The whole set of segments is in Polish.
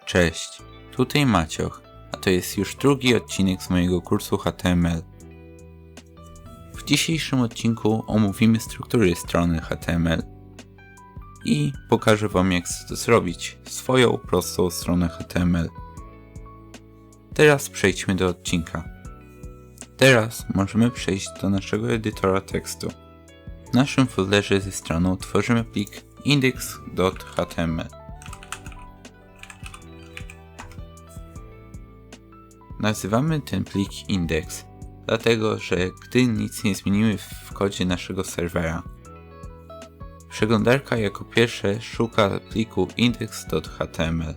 Cześć, tutaj Macioch, a to jest już drugi odcinek z mojego kursu HTML. W dzisiejszym odcinku omówimy struktury strony HTML i pokażę Wam, jak zrobić swoją prostą stronę HTML. Teraz przejdźmy do odcinka. Teraz możemy przejść do naszego edytora tekstu. W naszym folderze ze stroną tworzymy plik index.html. Nazywamy ten plik index, dlatego że gdy nic nie zmienimy w kodzie naszego serwera, przeglądarka jako pierwsze szuka pliku index.html.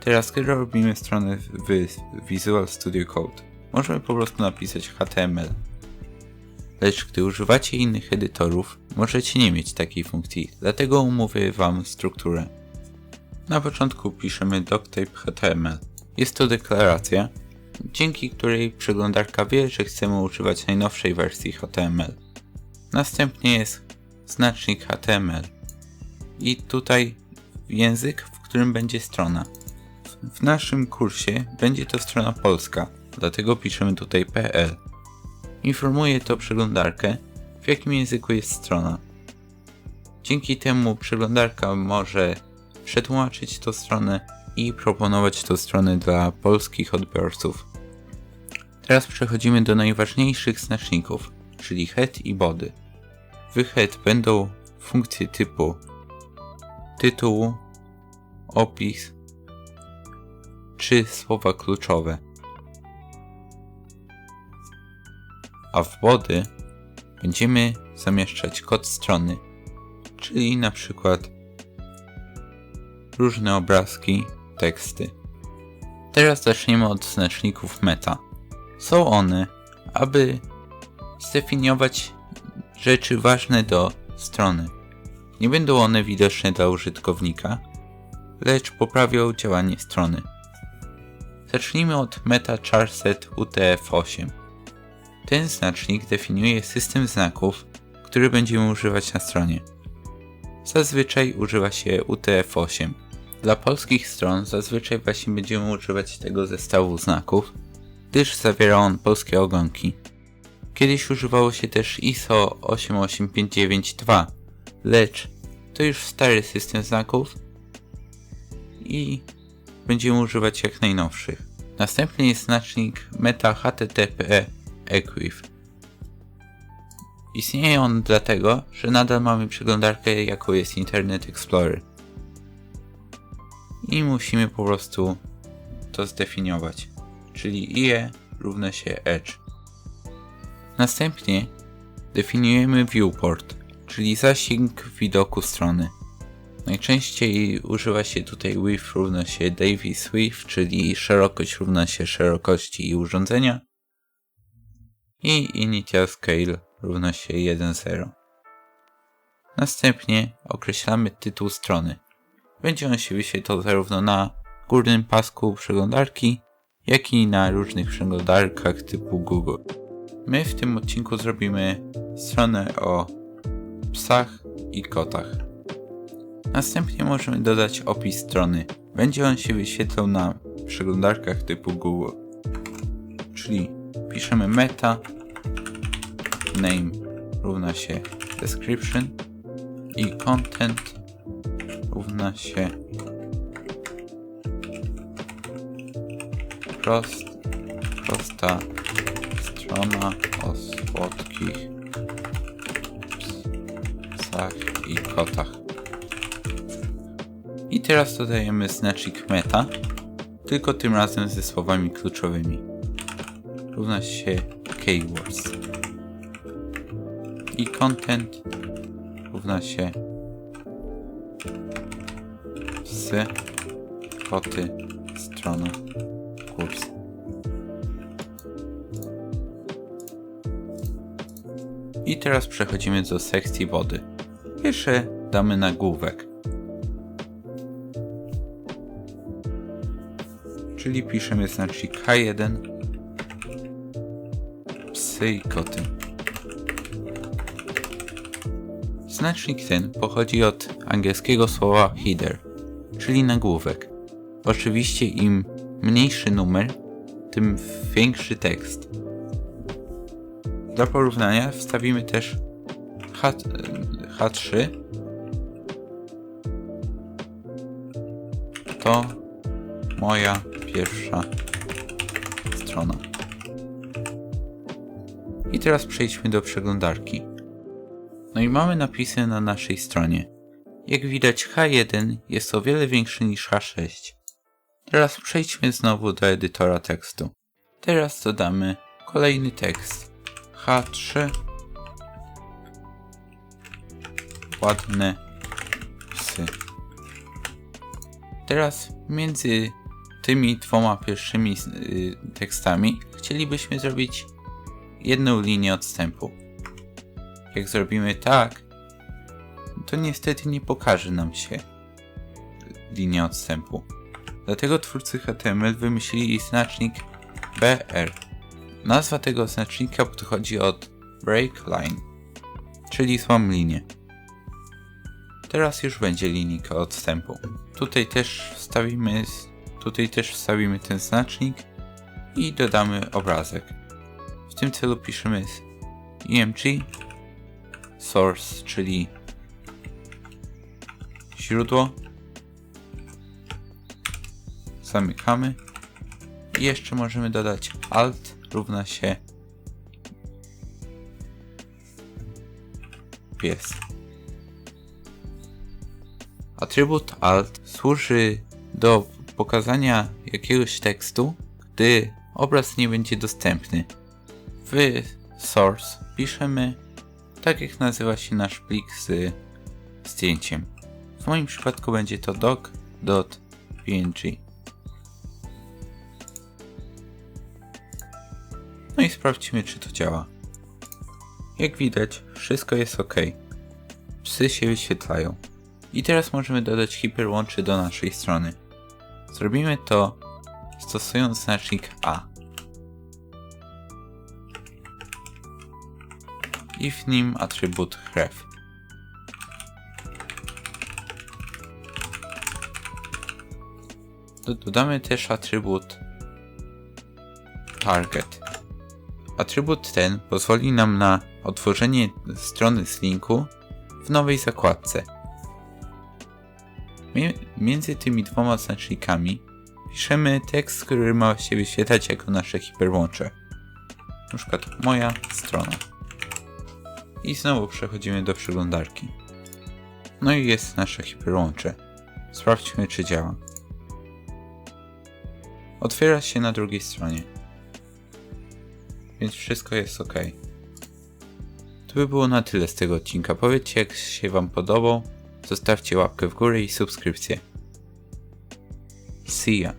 Teraz, kiedy robimy stronę w Visual Studio Code, możemy po prostu napisać HTML. Lecz gdy używacie innych edytorów, możecie nie mieć takiej funkcji, dlatego omówię Wam strukturę. Na początku piszemy doctype HTML. Jest to deklaracja, dzięki której przeglądarka wie, że chcemy używać najnowszej wersji HTML. Następnie jest znacznik HTML i tutaj język, w którym będzie strona. W naszym kursie będzie to strona polska, dlatego piszemy tutaj PL. Informuje to przeglądarkę, w jakim języku jest strona. Dzięki temu przeglądarka może przetłumaczyć tę stronę i proponować tę stronę dla polskich odbiorców. Teraz przechodzimy do najważniejszych znaczników, czyli head i body. W head będą funkcje typu tytułu, opis czy słowa kluczowe. A w body będziemy zamieszczać kod strony, czyli na przykład różne obrazki, teksty. Teraz zaczniemy od znaczników meta. Są one, aby zdefiniować rzeczy ważne do strony. Nie będą one widoczne dla użytkownika, lecz poprawią działanie strony. Zacznijmy od meta charset UTF-8. Ten znacznik definiuje system znaków, który będziemy używać na stronie. Zazwyczaj używa się UTF-8. Dla polskich stron zazwyczaj właśnie będziemy używać tego zestawu znaków, gdyż zawiera on polskie ogonki. Kiedyś używało się też ISO 88592, lecz to już stary system znaków i będziemy używać jak najnowszych. Następnie jest znacznik meta HTTP equiv. Istnieje on dlatego, że nadal mamy przeglądarkę, jaką jest Internet Explorer. I musimy po prostu to zdefiniować, czyli IE równa się edge. Następnie definiujemy viewport, czyli zasięg widoku strony. Najczęściej używa się tutaj width równa się Davis width, czyli szerokość równa się szerokości urządzenia i initial scale równa się 1,0. Następnie określamy tytuł strony. Będzie on się wyświetlał zarówno na górnym pasku przeglądarki, jak i na różnych przeglądarkach typu Google. My w tym odcinku zrobimy stronę o psach i kotach. Następnie możemy dodać opis strony. Będzie on się wyświetlał na przeglądarkach typu Google. Czyli piszemy meta name równa się description i content równa się prosta strona o słodkich psach i kotach. I teraz dodajemy znacznik meta, tylko tym razem ze słowami kluczowymi. Równa się keywords. I content równa się psy, koty, strona, kurs. I teraz przechodzimy do sekcji body. Pierwsze damy nagłówek, czyli piszemy znacznik H1 psy i koty. Znacznik ten pochodzi od angielskiego słowa header, czyli nagłówek. Oczywiście im mniejszy numer, tym większy tekst. Dla porównania wstawimy też H3. To moja pierwsza strona. I teraz przejdźmy do przeglądarki. No i mamy napisy na naszej stronie. Jak widać, H1 jest o wiele większy niż H6. Teraz przejdźmy znowu do edytora tekstu. Teraz dodamy kolejny tekst. H3. Ładne psy. Teraz między tymi dwoma pierwszymi tekstami chcielibyśmy zrobić jedną linię odstępu. Jak zrobimy tak, to niestety nie pokaże nam się linia odstępu. Dlatego twórcy HTML wymyślili znacznik BR. Nazwa tego znacznika pochodzi od break line, czyli złam linię. Teraz już będzie linijka odstępu. Tutaj też wstawimy ten znacznik i dodamy obrazek. W tym celu piszemy img source, czyli źródło. Zamykamy. I jeszcze możemy dodać alt równa się pies. Atrybut alt służy do pokazania jakiegoś tekstu, gdy obraz nie będzie dostępny. W source piszemy tak, jak nazywa się nasz plik z zdjęciem. W moim przypadku będzie to doc.png. No i sprawdźmy, czy to działa. Jak widać, wszystko jest ok. Psy się wyświetlają. I teraz możemy dodać hiperłącze do naszej strony. Zrobimy to stosując znacznik A. I w nim atrybut href. Dodamy też atrybut target. Atrybut ten pozwoli nam na otworzenie strony z linku w nowej zakładce. Między tymi dwoma znacznikami piszemy tekst, który ma się wyświetlać jako nasze hiperłącze. Na przykład moja strona. I znowu przechodzimy do przeglądarki. No i jest nasze hiperłącze. Sprawdźmy, czy działa. Otwiera się na drugiej stronie. Więc wszystko jest ok. To by było na tyle z tego odcinka. Powiedzcie, jak się wam podobał. Zostawcie łapkę w górę i subskrypcję. See ya.